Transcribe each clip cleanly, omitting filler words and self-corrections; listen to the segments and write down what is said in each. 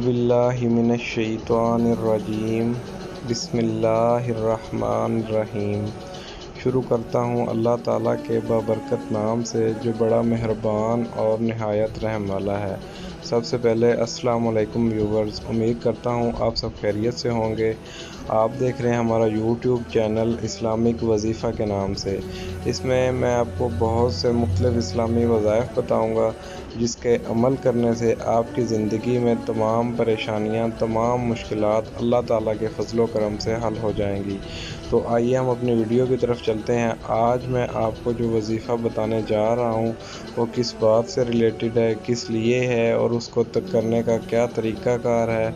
बिल्लाहि मिनश्शैतानिर्रजीम बिस्मिल्लाहिर्रहमानिर्रहीम। शुरू करता हूँ अल्लाह ताला के बाबरकत नाम से जो बड़ा मेहरबान और नहायत रहम वाला है। सबसे पहले अस्सलाम वालेकुम व्यूवर्स, उम्मीद करता हूँ आप सब खैरियत से होंगे। आप देख रहे हैं हमारा यूट्यूब चैनल इस्लामिक वजीफ़ा के नाम से। इसमें मैं आपको बहुत से मुख्तलिफ़ इस्लामी वज़ाइफ बताऊँगा जिसके अमल करने से आपकी ज़िंदगी में तमाम परेशानियाँ, तमाम मुश्किलात अल्लाह ताला के फ़ज़ल व करम से हल हो जाएंगी। तो आइए हम अपनी वीडियो की तरफ चलते हैं। आज मैं आपको जो वजीफ़ा बताने जा रहा हूँ वो किस बात से रिलेटेड है, किस लिए है और उसको तक करने का क्या तरीक़ाकार है,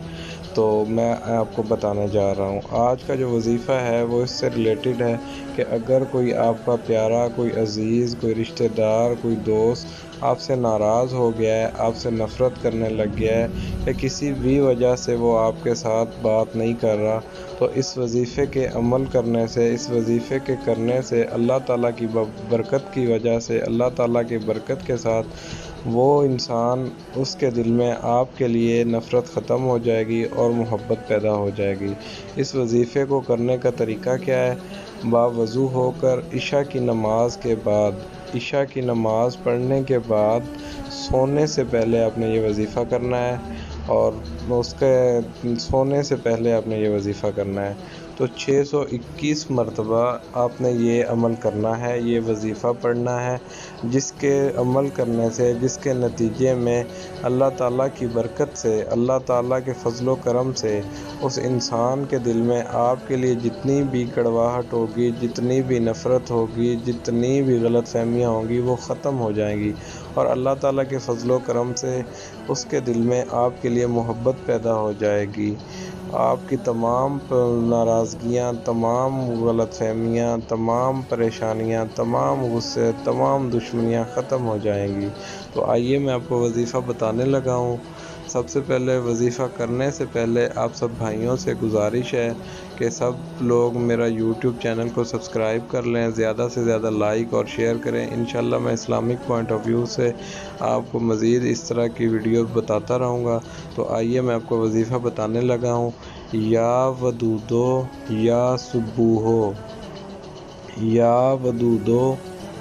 तो मैं आपको बताने जा रहा हूँ। आज का जो वजीफ़ा है वो इससे रिलेटेड है कि अगर कोई आपका प्यारा, कोई अज़ीज़, कोई रिश्तेदार, कोई दोस्त आपसे नाराज़ हो गया है, आपसे नफ़रत करने लग गया है या किसी भी वजह से वो आपके साथ बात नहीं कर रहा, तो इस वजीफ़े के अमल करने से, इस वजीफ़े के करने से अल्लाह ताला की बरकत की वजह से, अल्लाह ताला की बरकत के साथ वो इंसान, उसके दिल में आपके लिए नफ़रत ख़त्म हो जाएगी और मोहब्बत पैदा हो जाएगी। इस वजीफ़े को करने का तरीका क्या है? बावज़ू होकर इशा की नमाज के बाद, इशा की नमाज़ पढ़ने के बाद सोने से पहले आपने ये वजीफ़ा करना है और उसके सोने से पहले आपने ये वजीफ़ा करना है। तो 621 मरतबा आपने ये अमल करना है, ये वजीफ़ा पढ़ना है, जिसके अमल करने से, जिसके नतीजे में अल्लाह ताला की बरकत से, अल्लाह ताला के फ़ज़ल व करम से उस इंसान के दिल में आपके लिए जितनी भी कड़वाहट होगी, जितनी भी नफ़रत होगी, जितनी भी गलतफ़हमियाँ होंगी वो ख़त्म हो जाएंगी और अल्लाह ताला के फ़ज़ल व करम से उसके दिल में आपके लिए मोहब्बत पैदा हो जाएगी। आपकी तमाम नाराज़गियाँ, तमाम गलतफ़हमियाँ, तमाम परेशानियाँ, तमाम गुस्से, तमाम दुश्मनियाँ ख़त्म हो जाएंगी। तो आइए मैं आपको वजीफ़ा बताने लगा हूँ। सबसे पहले वजीफ़ा करने से पहले आप सब भाइयों से गुजारिश है कि सब लोग मेरा यूट्यूब चैनल को सब्सक्राइब कर लें, ज़्यादा से ज़्यादा लाइक और शेयर करें। इंशाल्लाह मैं इस्लामिक पॉइंट ऑफ व्यू से आपको मज़ीद इस तरह की वीडियो बताता रहूँगा। तो आइए मैं आपको वजीफ़ा बताने लगा हूँ। या वदूदो या सुबूहो, या वदूदो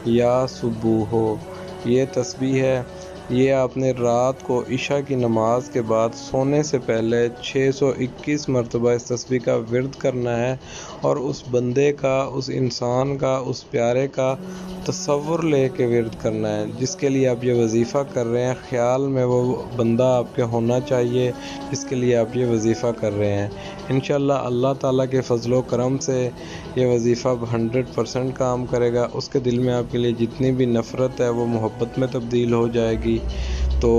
या सुबूहो, ये तस्बीह है। ये आपने रात को इशा की नमाज के बाद सोने से पहले 621 मरतबा इस तस्बीह का विर्द करना है और उस बंदे का, उस इंसान का, उस प्यारे का तसव्वुर लेके विर्द करना है जिसके लिए आप ये वजीफ़ा कर रहे हैं। ख़्याल में वो बंदा आपके होना चाहिए जिसके लिए आप ये वजीफ़ा कर रहे हैं। इंशाअल्लाह अल्लाह ताला के फ़ज़ल व करम से ये वजीफ़ा 100% काम करेगा। उसके दिल में आपके लिए जितनी भी नफ़रत है वो मोहब्बत में तब्दील हो जाएगी। तो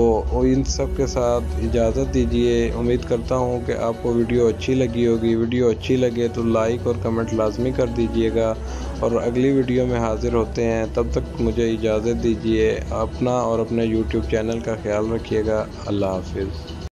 इन सब के साथ इजाज़त दीजिए। उम्मीद करता हूँ कि आपको वीडियो अच्छी लगी होगी। वीडियो अच्छी लगे तो लाइक और कमेंट लाजमी कर दीजिएगा और अगली वीडियो में हाज़िर होते हैं। तब तक मुझे इजाज़त दीजिए। अपना और अपने यूट्यूब चैनल का ख्याल रखिएगा। अल्लाह हाफ़िज़।